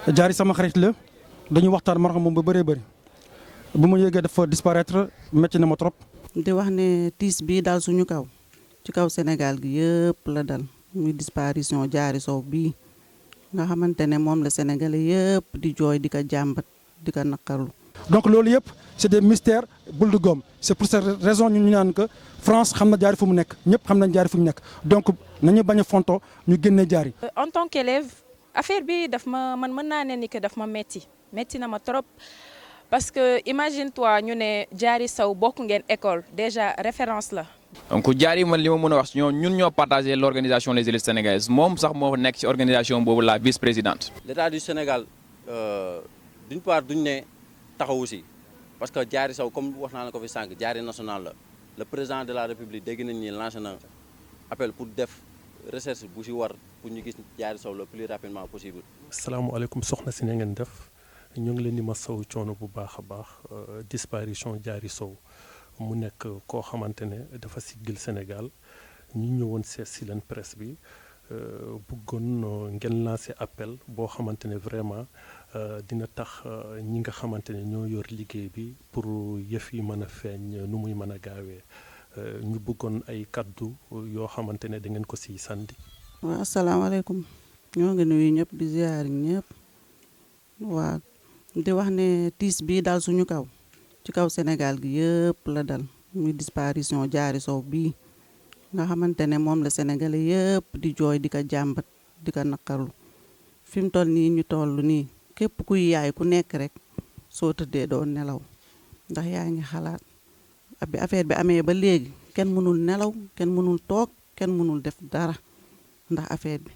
Diary sama xarit la dañuy waxtaan ma xam moom ba bëree bëri bu ma yëgee dafa disparaître métti na ma trop. di wax ne tiis bii daal suñu kaw ci kaw Sénégal gi yëpp la dal muy disparition Diary Sow bii nga xamante ne moom la Sénégalais yëpp di jooy di ko jàmbat di ko naqarlu. donc loolu yëpp c'est des mystères boule de gomme c'est pour cette raison ñu naan que France xam na Diary fu mu nekk ñëpp xam nañ Diary fu mu nekk donc nañu bañ a fonto ñu génne Diary. En tant qu'élève affaire bi daf ma man mën naa ne ni que daf ma metti na ma trop parce que imagine toi ñu ne Diary Sow bokk ngeen école déjà référence la. donc Diary man li ma mën a wax ñun ñoo partagé l'organisation les élites sénégalaises moom sax moo nekk ci organisation boobu la vice-présidente. L'État du Sénégal d'une part duñ ne taxawu si parce que Diary Sow comme wax naa la ko fi sànq Diary national la le président de la République dégg nañ ni lancé na appel pour def recherche bu si war pour ñu gis Diary Sow le plus rapidement possible. asalaamaaleykum soxna si na ngeen def ñu ngi leen di masawu coono bu baax a baax disparition Diary Sow mu nekk koo xamante ne dafa siggil Sénégal ñu ñëwoon seet si leen presse bi bëggoon ngeen lancer appel boo xamante ne vraiment dina tax ñi nga xamante ne ñoo yor liggéey bi pour yëf yi mën a feeñ nu muy mën a gaawee ñu bëggoon ay kaddu yoo xamante ne da ngeen ko siy sandi. waaw asalaamaaleykum ñoo ngi nuyu ñëpp di ziar ñëpp waaw di wax ne tiis bii daal suñu kaw ci kaw Sénégal gi yëpp la dal muy disparition Diary Sow bii nga xamante ne moom la Sénégalais yëpp di jooy di ko jàmbat di ko naqarlu fi mu toll nii ñu toll nii képp kuy yaay ku nekk rek soo tëddee doo nelaw ndax yaa ngi xalaat bi affaire bi amee ba léegi kenn mënul nelaw kenn mënul toog kenn mënul def dara ndax affaire bi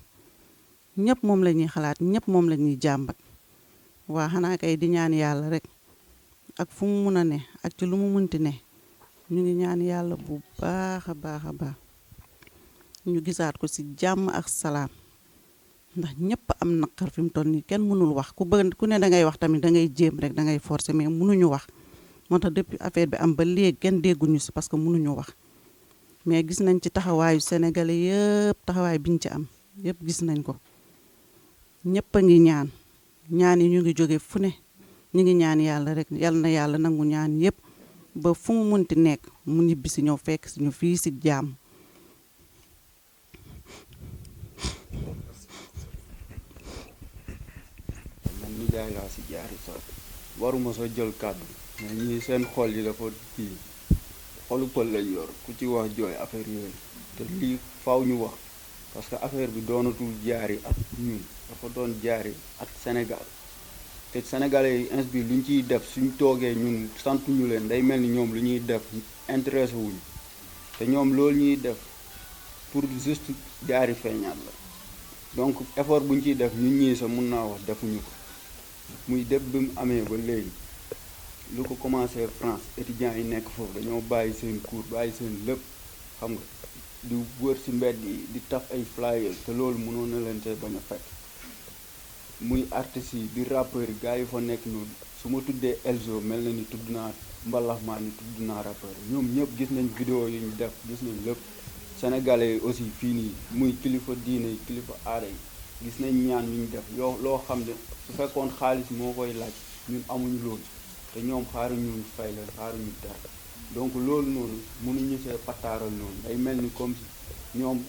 ñëpp moom la ñuy xalaat ñëpp moom la ñuy jàmbat waa xanaa kay di ñaan yàlla rek ak fu mu mun a ne ak ci lu mu munti ne ñu ngi ñaan yàlla bu baax a baax a baax ñu gisaat ko ci jàmm ak salaam ndax ñëpp am naqar fi mu toll nii kenn mënul wax ku bëgg ku ne da ngay wax tamit da ngay jéem rek da ngay forcer mais mënuñu wax moo tax depuis affaire bi am ba léegi kenn dégguñu ci parce que mënuñu wax mais gis nañ ci taxawaayu sénégalais yëpp taxawaay biñ ci am yëpp gis nañ ko ñëpp a ngi ñaan yi ñu ngi jóge fu ne ñu ngi ñaan yàlla rek yal na yàlla nangu ñaan yëpp ba fu mu munti nekk mu ñibbi si ñëw fekk si ñu fii si jàmm. man nijaay laa si Diary Sow waruma soo jël kàddu mais ñii seen xol yi dafa kii xolu pël lañ yor ku ci wax jooy affaire yooyu te lii faw ñu wax parce que affaire bi doonatul Diary ak ñun dafa doon Diary ak Sénégal te sénégalais yi ins bi lu ñu ciy def suñ toogee ñun sant ñu leen day mel ni ñoom lu ñuy def intéressé wuñu te ñoom loolu ñuy def pour juste Diary feeñaat la donc effort bu ñu ciy def ñun ñii sa mun naa wax defuñu ko muy def bi mu amee ba léegi lu ko commencé France étudiants yi nekk foofu dañoo bàyyi seen cours bàyyi seen lépp xam nga di wër ci mbedd yi di taf ay flyers te loolu mënoon na leen tey bañ a fekk muy artistes yi di rappeurs yi gars yi fa nekk noonu su ma tuddee Elzo mel na ni tudd naa mbalax maa ni tudd naa rappeurs ñoom ñëpp gis nañ vidéo yi ñu def gis nañ lépp sénégalais yi aussi fii nii muy kilifa diine yi kilifa aada yi gis nañ ñaan yu ñu def loo xam ne su fekkoon xaalis moo koy laaj ñun amuñu loolu te ñoom xaaruñu fay leen xaaruñu dara donc loolu noonu mënuñu see pataaral noonu day mel ni comme si ñoom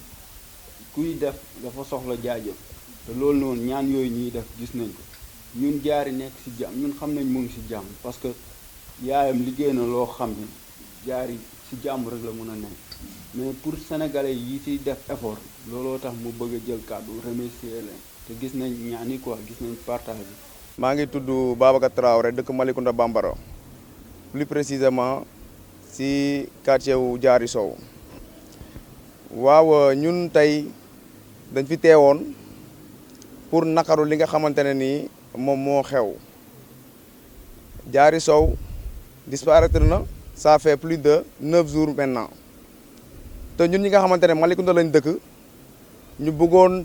kuy def dafa soxla jaajëf te loolu noonu ñaan yooyu ñuy def gis nañ ko ñun Diary nekk ci jàmm ñun xam nañ mu ngi ci jàmm parce que yaayam liggéey na loo xam ne Diary ci jàmm rek la mën a nekk mais pour sénégalais yi ciy def effort looloo tax mu bëgg a jël kàddu remercier leen te gis nañ ñaan yi quoi gis nañ partage bi. maa ngi tudd Babacar Traoré dëkk Malicounda Bambara plus précisément ci quartier wu Diary Sow waaw ñun tey dañ fi teewoon pour nakaru li nga xamante ne nii moom moo xew Diary Sow disparaître na ça fait plus de 9 jours maintenant te ñun ñi nga xamante ne Malicounda lañ dëkk ñu bëggoon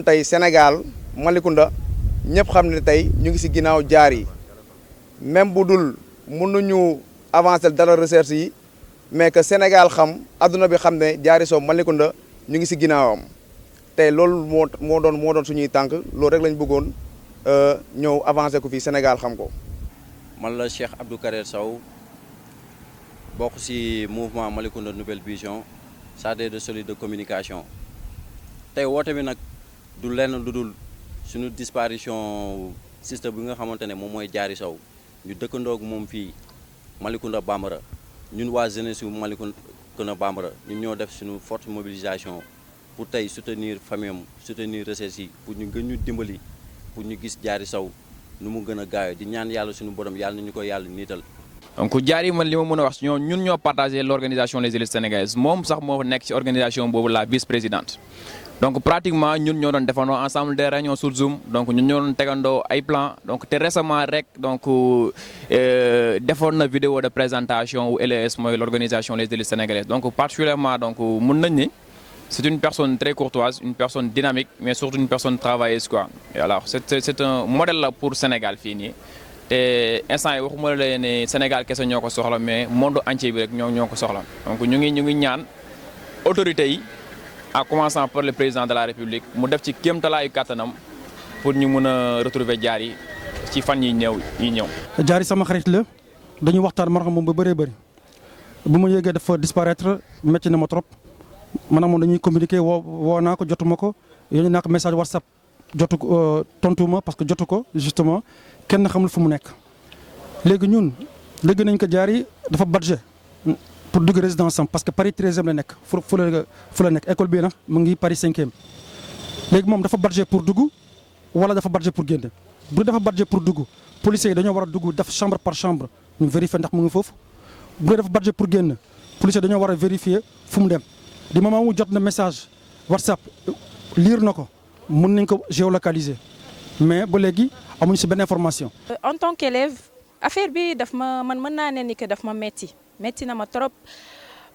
tey Sénégal Malicounda ñëpp xam ne tey ñu ngi ci ginnaaw Diary même bu dul mënuñu avancer dara recherche yi mais que Sénégal xam adduna bi xam ne Diary Sow Malicounda ñu ngi ci ginnaawam tey loolu moo doon suñuy tànk loolu rek lañ bëggoon ñëw avancer ko fii Sénégal xam ko. man la Cheikh Abdou Kader Sow bokk ci mouvement Malicounda Nouvelle Vision chargé de cellule de communication tey woote bi nag du lenn lu dul suñu disparition sister bi nga xamante ne moom mooy Diary Sow ñu dëkkandoog moom fii Malicounda Bambara ñun waa jeunesse yu Malicounda Bambara ñun ñoo def suñu forte mobilisation pour tey soutenir famille am soutenir recherche yi pour ñu gën ñu dimbali pour ñu gis Diary Sow nu mu gën a gaawee di ñaan yàlla suñu borom yàlla nañu ko yàlla niital. donc Diary man li ma mën a wax ñun ñoo partagé l'organisation des élites sénégalaises moom sax moo nekk ci organisation boobu la vice-présidente. donc pratiquement ñun ñoo doon defandoo ensemble des réunions sur Zoom donc ñun ñoo doon tegandoo ay plans donc te récemment rek donc defoon na vidéo de présentation wu LES mooy l'organisation des élites sénégalaises donc particulièrement donc mun nañ ni c'est une personne très courtoise une personne dynamique mais surtout une personne travailleuse quoi. et alors c'est un modèle là pour Sénégal fii nii te instant yi waxuma la ne Sénégal kese ñoo ko soxla mais monde entier bi rek ñoo ko soxla donc ñu ngi ñaan autorités yi. en commençant par le président de la République mu def ci kéemtalaayu kàttanam pour ñu mën a retrouver Diary ci fan yi ñëw. Diary sama xarit la dañuy waxtaan ma moom ba bëree bëri bu ma yéegee dafa disparaître métti na ma trop maanaam moom dañuy communiquer woo naa ko jotuma ko yónnee naa ko message WhatsApp jotu tontu ma parce que jotu ko justement kenn xamul fu mu nekk. léegi ñun dégg nañ ko Diary dafa budget pour dugg résidence am parce que Paris 13e la nekk fu la nekk école bii nag mu ngi Paris 5e léegi moom dafa budget pour dugg wala dafa budget pour génn bu dafa budget pour dugg policiers yi dañoo war a dugg def chambre par chambre ñu vérifier ndax mu ngi foofu bu dafa budget pour génn policiers dañoo war a vérifier fu mu dem di moment mu jot na message WhatsApp lire na ko mën nañ ko géolocaliser mais ba léegi amuñu ci benn information. en tant qu'élève affaire bi daf ma man mën naa ne ni que daf ma metti na ma trop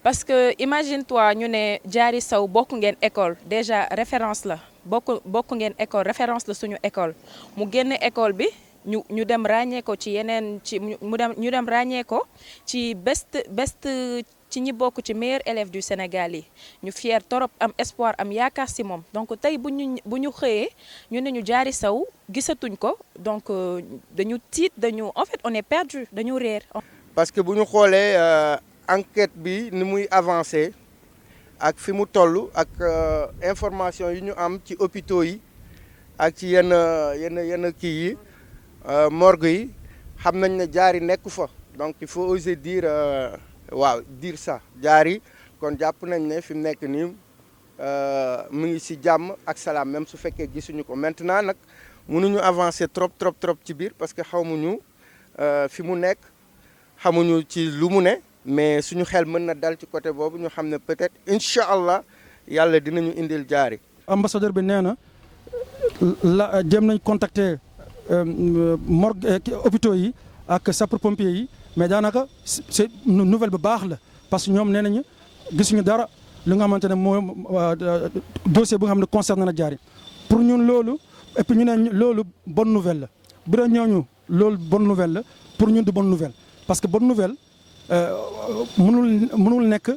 parce que imagine toi ñu ne Diary Sow bokk ngeen école déjà référence la bokk ngeen école référence la suñu école mu génn école bi ñu dem ràññee ko ci yeneen ñu dem ràññee ko ci best ci ñi bokk ci meilleur élève du Sénégal yi ñu fier trop am espoir am yaakaar ci moom donc tey bu ñu xëyee ñu ne ñu Diary Sow gisatuñ ko donc dañu tiit en fait on est perdu dañu réer. parce que bu ñu xoolee enquête bi ni muy avancé ak fi mu toll ak information yi ñu am ci hôpitaux yi ak ci yenn kii yi morgue yi xam nañ ne Diary nekku fa donc il faut oser dire dire ça Diary kon jàpp nañ ne fi mu nekk nii mu ngi ci jàmm ak salaam même su fekkee gisuñu ko maintenant nag mënuñu avancer trop ci biir parce que xamuñu fi mu nekk. xamuñu ci lu mu ne mais suñu xel mën na dal ci côté boobu ñu xam ne peut-être incha allah yàlla dinañu indil Diary. ambassadeur bi nee na la jéem nañ contacter morgue hôpitaux yi ak sapeurs-pompiers yi mais daanaka c'est nouvelle bu baax la parce que ñoom nee nañu gisuñu dara li nga xamante ne mooy dossier bu nga xam ne concerne na Diary pour ñun loolu et puis ñu ne loolu bonne nouvelle la bu dee ñooñu loolu bonne nouvelle la pour ñun du bonne nouvelle. parce que bonne nouvelle mënul nekk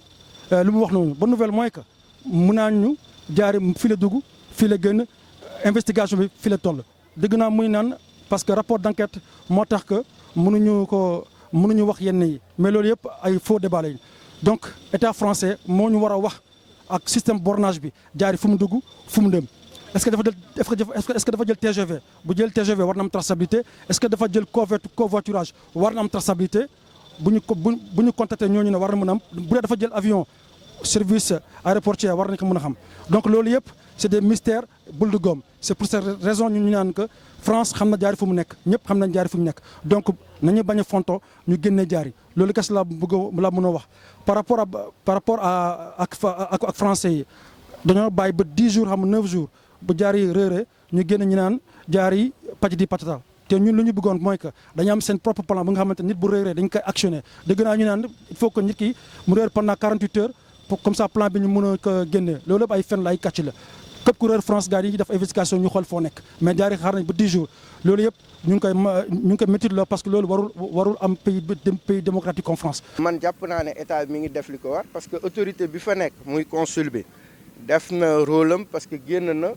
lu mu wax noonu bonne nouvelle mooy que mun naa ñu Diary fii la dugg fii la génn investigation bi fii la toll dégg naa muy naan parce que rapport d'enquête moo tax que mënuñu wax yenn yi mais loolu yëpp ay faux débat lañu donc état français moo ñu war a wax ak système bornage bi Diary fu mu dugg fu mu dem est-ce que dafa jël TGV bu jël TGV war na am traçabilité est-ce que dafa jël covoiturage war na am traçabilité bu ñu contacté ñooñu ne war na mën a am bu dee dafa jël avion service aéroportuaire war nañ ko mën a xam donc loolu yëpp c'est des mystères boule de gomme c'est pour cette raison ñu naan que France xam na Diary fu mu nekk ñëpp xam nañ Diary fu mu nekk donc nañu bañ a fonto ñu génne Diary loolu kese la mën a wax par rapport ak français yi dañoo bàyyi ba 10 jours xam 9 jours bu Diary réeré ñu génn ñu naan Diary patati patata te ñun lu ñu bëggoon mooy que dañu am seen propre plan bu nga xamante nit bu réeré dañ koy actionné dégg naa ñu naan il faut que nit ki mu réer pendant 48 heures pour comme ça plan bi ñu mën a ko génnee loolu yëpp ay fen la ay kàcc la képp ku réer France gars yi def investigation ñu xool foo nekk mais Diary xaar nañ ba 10 jours loolu yëpp ñu ngi koy métti la parce que loolu warul am pays démocratique comme France. man jàpp naa ne état mi ngi def li ko war parce que autorité bi fa nekk muy consul bi def na rôle am parce que génn na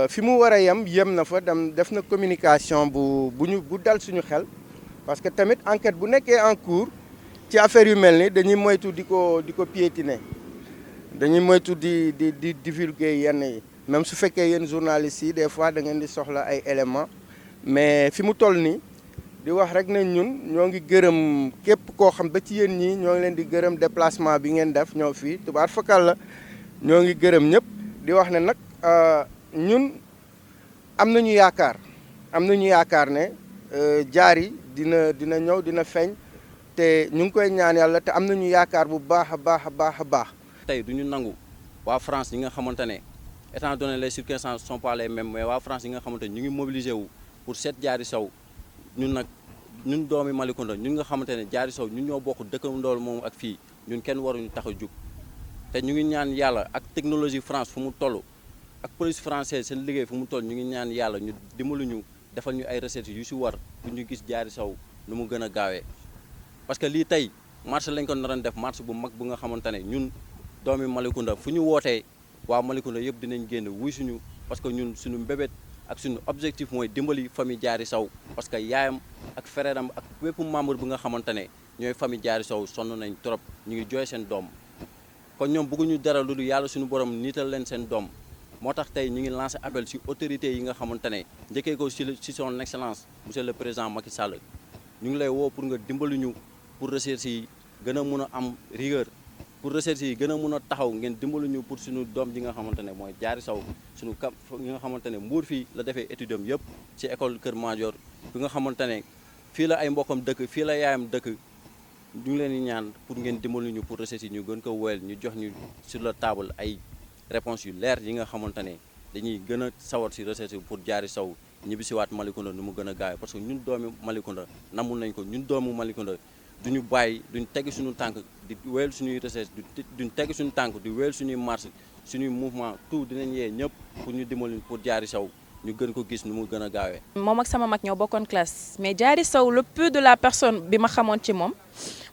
fi mu war a yem na fa dem def na communication bu dal suñu xel parce que tamit enquête bu nekkee en cours ci affaire yu mel ni dañuy moytu di ko piétiner dañuy moytu di divulguer yenn yi même su fekkee yéen journalistes yi des fois da ngeen di soxla ay éléments mais fi mu toll nii di wax rek ne ñun ñoo ngi gërëm képp koo xam ba ci yéen ñii ñoo ngi leen di gërëm déplacement bi ngeen def ñëw fii tubaar fakal la ñoo ngi gërëm ñëpp di wax ne nag ñun am nañu yaakaar ne Diary dina ñëw dina feeñ te ñu ngi koy ñaan yàlla te am nañu yaakaar bu baax a baax. tey du ñu nangu waa France ñi nga xamante ne étant donné les circonstances sont pas les mêmes mais waa France ñi nga xamante ne ñu ngi mobilisé wu pour seet Diary Sow ñun doomi Malicounda ñun nga xamante ne Diary Sow ñun ñoo bokk dëkkandool moom ak fii ñun kenn waruñu tax a jug te ñu ngi ñaan yàlla ak technologie France fu mu toll ak police française seen liggéey fu mu toll ñu ngi ñaan yàlla ñu dimbali ñu defal ñu ay recettes yu si war pour ñu gis Diary Sow nu mu gën a gaawee parce que lii tey marche lañ ko naroon def marche bu mag bu nga xamante ne ñun doomi Malicounda fu ñu wootee waa Malicounda yëpp dinañ génn wuy suñu parce que ñun suñu mbébét ak suñu objectif mooy dimbali famille Diary Sow parce que yaayam ak frère am ak bépp membre bi nga xamante ne ñooy famille Diary Sow sonn nañ trop ñu ngi jooy seen doom kon ñoom bëgguñu dara lu dul yàlla suñu borom niital leen seen doom moo tax tey ñu ngi lancé appel ci autorités yi nga xamante ne njëkkee ko ci son excellence monsieur le président Macky Sall ñu ngi lay woo pour nga dimbali ñu pour recherche yi gën a mun a am rigueur pour recherche yi gën a mun a taxaw ngeen dimbali ñu pour suñu doom ji nga xamante ne mooy Diary Sow suñu cap yi nga xamante ne Mbour fii la defee étude am yëpp ci école Kër Madior bi nga xamante ne fii la ay mbokkam dëkk fii la yaayam dëkk ñu ngi leen di ñaan pour ngeen dimbali ñu pour recherche yi ñu gën ko woyal ñu jox ñu sur la table ay réponses yu leer yi nga xamante ne dañuy gën a sawar si recherche pour Diary Sow ñibbi si waat Malicounda nu mu gën a gaaw parce que ñun doomi Malicounda namul nañ ko ñun doomu Malicounda duñu bàyyi duñ tegg suñu tànk di wéyal suñuy recherche duñ tegg suñu tànk di wéyal suñuy marche suñuy mouvement tout dinañ yee ñëpp pour ñu dimbali pour Diary Sow ñu gën ko gis nu mu gën a gaawee. moom ak sama mag ñoo bokkoon classe mais Diary Sow le peu de la personne bi ma xamoon ci moom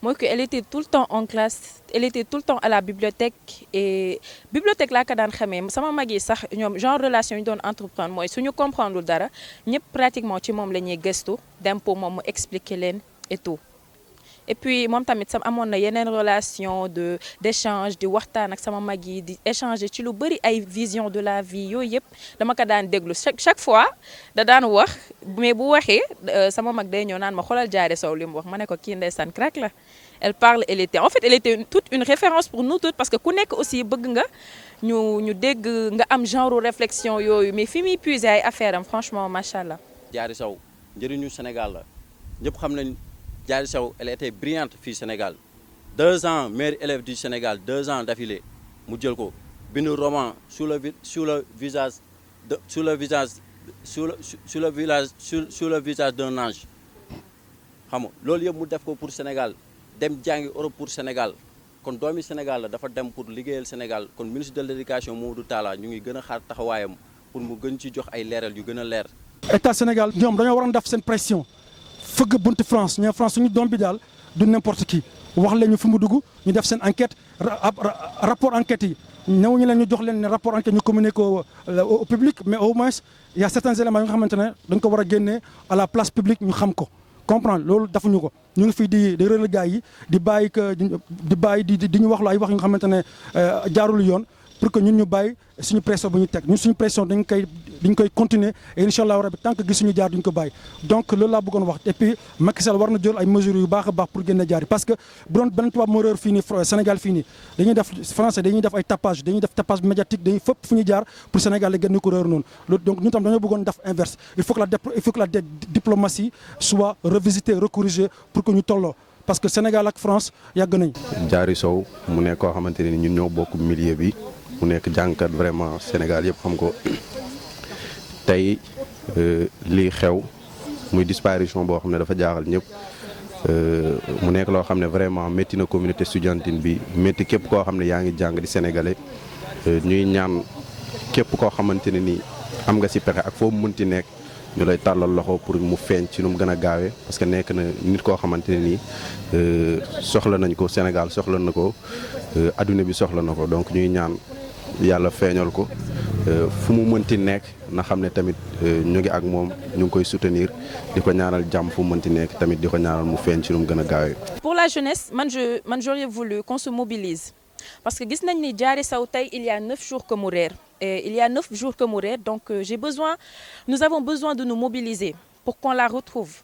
mooy que elle était tout le temps en classe elle était tout le temps à la bibliothèque et bibliothèque laa ko daan xamee sama mag yi sax ñoom genre relation yi doon entreprendre mooy suñu comprendre dara ñëpp pratiquement ci moom la ñuy gëstu dem pour moom mu expliquer leen et tout. et puis moom tamit sam amoon na yeneen relation d'échange di waxtaan ak sama mag yi di échanger ci lu bëri ay vision de la vie yooyu yëpp dama ko daan déglu chaque fois da daan wax mais bu waxee sama mag day ñëw naan ma xoolal Diary Sow li mu wax ma ne ko kii ndeysaan crack la elle parle elle était toute une référence pour nous toutes parce que ku nekk aussi bëgg nga ñu dégg nga am genre réflexion yooyu mais fi muy puiser ay affaire am franchement macha allah. Diary Sow njëriñu Sénégal la ñëpp xam nañ Diary Sow elle était brillante fii Sénégal 2 ans meilleur élève du Sénégal 2 ans d'affilée mu jël ko bind roman sur le visage d'un ange xam nga loolu yëpp mu def ko pour Sénégal dem jàngi Europe pour Sénégal kon doomi Sénégal la dafa dem pour liggéeyal Sénégal kon ministre de l'éducation Mamadou Talla ñu ngi gën a xaar taxawaayam pour mu gën ci jox ay leeral yu gën a leer. état Sénégal ñoom dañoo waroon def seen pression fëgg buntu France ñoom France suñu doom bi daal du n'importe qui wax leen ñu fi mu dugg ñu def seen enquête rapport enquête yi ñëw ñu leen ñu jox leen ne rapport enquête ñu communiqué ko au public mais au moins il y a certains éléments yi nga xamante ne dañ ko war a génnee à la place publique ñu xam ko comprendre loolu defuñu ko ñu ngi fii di rële gars yi di bàyyi di ñu wax lu ay wax yu nga xamante ne jaarul yoon pour que ñun ñu bàyyi suñu pression bu ñu teg ñun suñu pression dañ koy continuer et incha allah rabi tant que gisuñu jaar duñ ko bàyyi donc loolu laa bëggoon wax et puis Macky Sall war na jël ay mesures yu baax a baax pour génne jaar yi parce que bu doon benn tubaab moo réer fii nii Sénégal fii nii dañuy def français dañuy def ay tapage médiatique dañuy fépp fu ñu jaar pour Sénégal la génn ko réer noonu donc ñun tam dañoo bëggoon def inverse il faut que la diplomatie soit revisitée recorrigée pour que ñu tolloo parce que Sénégal ak France yàgg nañ. Diary Sow mu nekk koo xamante ne ñun ñoo bokk milieu bi mu nekk jàngkat vraiment Sénégal yëpp xam ko tey lii xew muy disparition boo xam ne dafa jaaxal ñëpp mu nekk loo xam ne vraiment métti na communauté estudiantine bi métti képp koo xam ne yaa ngi jàng di sénégalais ñuy ñaan képp koo xamante ne ni am nga si pexe ak foo mënti nekk ñu lay tàllal loxo pour mu feeñ ci nu mu gën a gaawee parce que nekk na nit koo xamante ne nii soxla nañ ko Sénégal soxla na ko adduna bi soxla na ko donc ñuy ñaan yàlla feeñal ko fu mu mënti nekk na xam ne tamit ñu ngi ak moom ñu ngi koy soutenir di ko ñaanal jàmm fu mu mënti nekk tamit di ko ñaanal mu feeñ ci nu mu gën a gaawee. Pour la jeunesse j'aurais voulu qu'on se mobilise parce que gis nañ ni Diary Sow tey il y a 9 jours que mu réer et il y a 9 jours que mu réer donc nous avons besoin de nous mobiliser pour qu'on la retrouve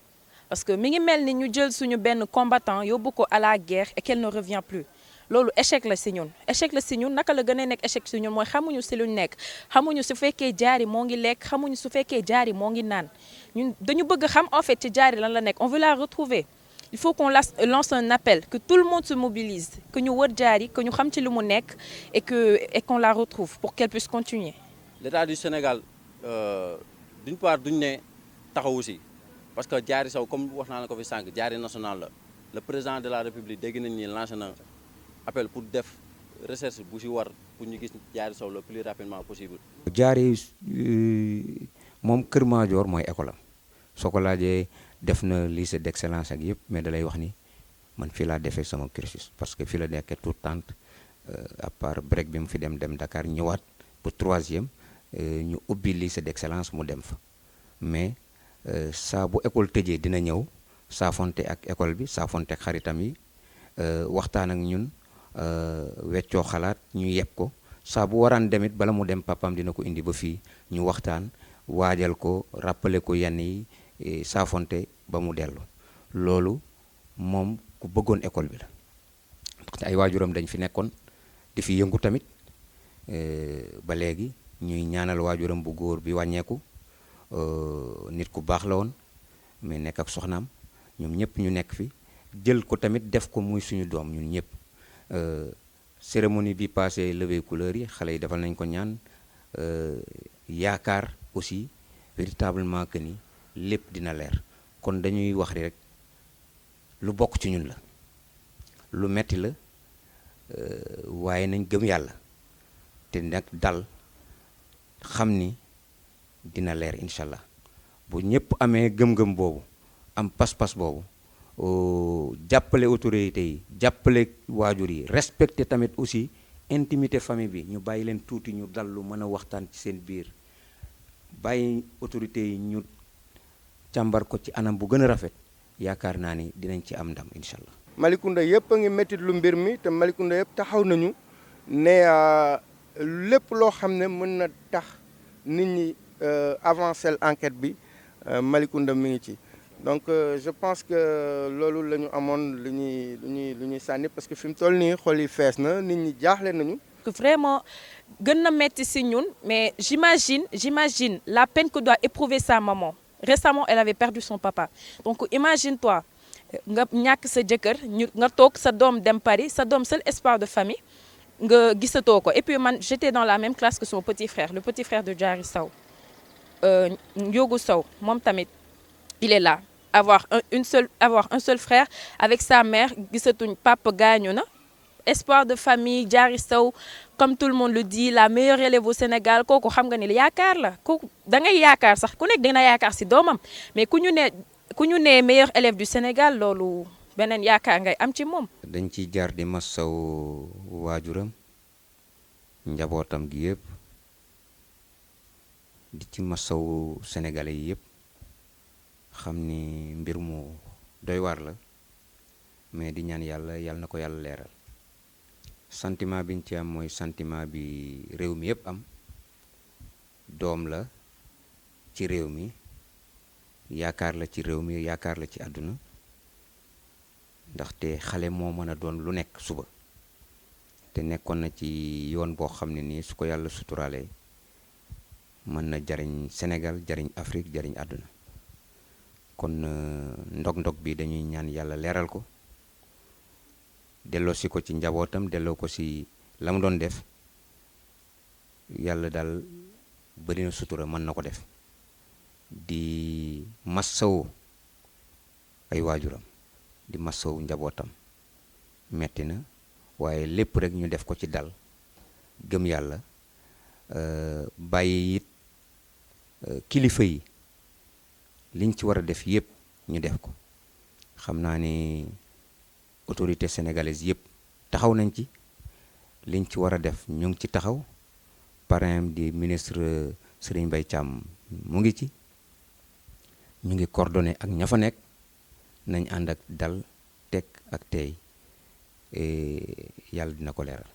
parce que mi ngi mel ni ñu jël suñu benn combattant yóbbu ko à la guerre et qu'elle ne revient plus. loolu échec la si ñun naka la gën a nekk échec si ñun mooy xamuñu si luñ nekk xamuñu su fekkee Diary moo ngi lekk xamuñu su fekkee Diary moo ngi naan ñun dañu bëgg xam en fait ci Diary lan la nekk on veut la retrouver il faut qu'on lance un appel que tout le monde se mobilise que ñu wër Diary que ñu xam ci lu mu nekk et qu'on la retrouve pour qu'elle puisse continuer. L'État du Sénégal d'une part duñ ne taxawu si parce que Diary Sow comme wax naa la ko fi sànq Diary national la le président de la République dégg nañ ni lancé na appel pour def recherche bu ci war pour ñu gis Diary Sow le plus rapidement possible. Diary moom Kër Madior mooy école am soo ko laajee def na lycée d'excellence ak yëpp mais da lay wax ni man fii laa defee sama cursus parce que fii la nekkee tout temps à part break bi mu fi dem Dakar ñëwaat ba 3e ñu ubbi lycée d'excellence mu dem fa mais saa bu école tëjee dina ñëw saafonte ak école bi saafonte ak xaritam yi waxtaan ak ñun. weccoo xalaat ñu yeb ko saa bu waraan demit bala mu dem papam dina ko indi ba fii ñu waxtaan waajal ko rappeler ko yenn yi saafonte ba mu dellu loolu moom ku bëggoon école bi la ndaxte ay waajuram dañ fi nekkoon di fi yëngu tamit ba léegi ñuy ñaanal waajuram bu góor bi wàññeeku nit ku baax la woon mais nekk ak soxnaam ñoom ñëpp ñu nekk fi jël ko tamit def ko muy suñu doom ñun ñëpp cérémonie bi passé levée couleur yi xale yi defal nañ ko ñaan yaakaar aussi véritablement que ni lépp dina leer kon dañuy wax rek lu bokk ci ñun la lu metti la waaye nañ gëm yàlla te nag dal xam ni dina leer incha allah bu ñëpp amee gëm-gëm boobu am pas-pas boobu jàppale autorité yi jàppale waajur yi respecter tamit aussi intimité famille bi ñu bàyyi leen tuuti ñu dallu mën a waxtaan ci seen biir bàyyi autorité yi ñu càmbar ko ci anam bu gën a rafet yaakaar naa ni dinañ ci am ndam incha allah. Malicounda yëpp a ngi métti lu mbir mi te Malicounda yëpp taxaw nañu ne lépp loo xam ne mën na tax nit ñi avancer enquête bi Malicounda mi ngi ci. donc je pense que loolu la ñu amoon lu ñuy sànni parce que fi mu toll nii xol yi fees na nit ñi jaaxle nañu. Vraiment gën na metti si ñun mais j'imagine la peine que doit éprouver sa maman. Récemment elle avait perdu son papa donc imagine-toi nga ñàkk sa jëkkër nga toog sa doom dem Paris sa doom seul espoir de famille nga gisatoo ko et puis man j'étais dans la même classe que son petit frère le petit frère de Diary Sow Ndiogou Sow moom tamit il est là. avoir un seul frère avec sa mère gisatuñ papa gaañu na espoir de famille Diary Sow comme tout le monde le dit la meilleure élève au Sénégal kooku xam nga ni yaakaar la kooku da ngay yaakaar sax ku nekk dina yaakaar ci doomam mais ku ñu ne meilleur élève du Sénégal loolu beneen yaakaar ngay am ci moom. dañ ciy jaar di masaw waajuram njabootam gi yëpp di ci masaw sénégalais yi yëpp. xam ni mbir mu doy waar la mais di ñaan yàlla na ko yàlla leeral sentiment biñ ci am mooy sentiment bi réew mi yëpp am doom la ci réew mi yaakaar la ci réew mi yaakaar la ci àdduna ndaxte xale moo mën a doon lu nekk suba te nekkoon na ci yoon boo xam ne nii su ko yàlla suturalee mën na jariñ Sénégal jariñ Afrique jariñ àdduna kon ndog-ndog bi dañuy ñaan yàlla leeral ko delloo si ko ci njabootam delloo ko si la mu doon def yàlla daal bëri na sutura mën na ko def di massawu ay waajuram di massawu njabootam metti na waaye lépp rek ñu def ko ci dal gëm yàlla bàyyi it kilifa yi liñ ci war a def yëpp ñu def ko xam naa ni autorité sénégalaise yëpp taxaw nañ ci liñ ci war a def ñu ngi ci taxaw parrain di ministre Serigne Mbaye Thiam mu ngi ci, ñu ngi coordonné ak ña fa nekk, nañ ànd ak dal teg ak tey, yàlla dina ko leeral.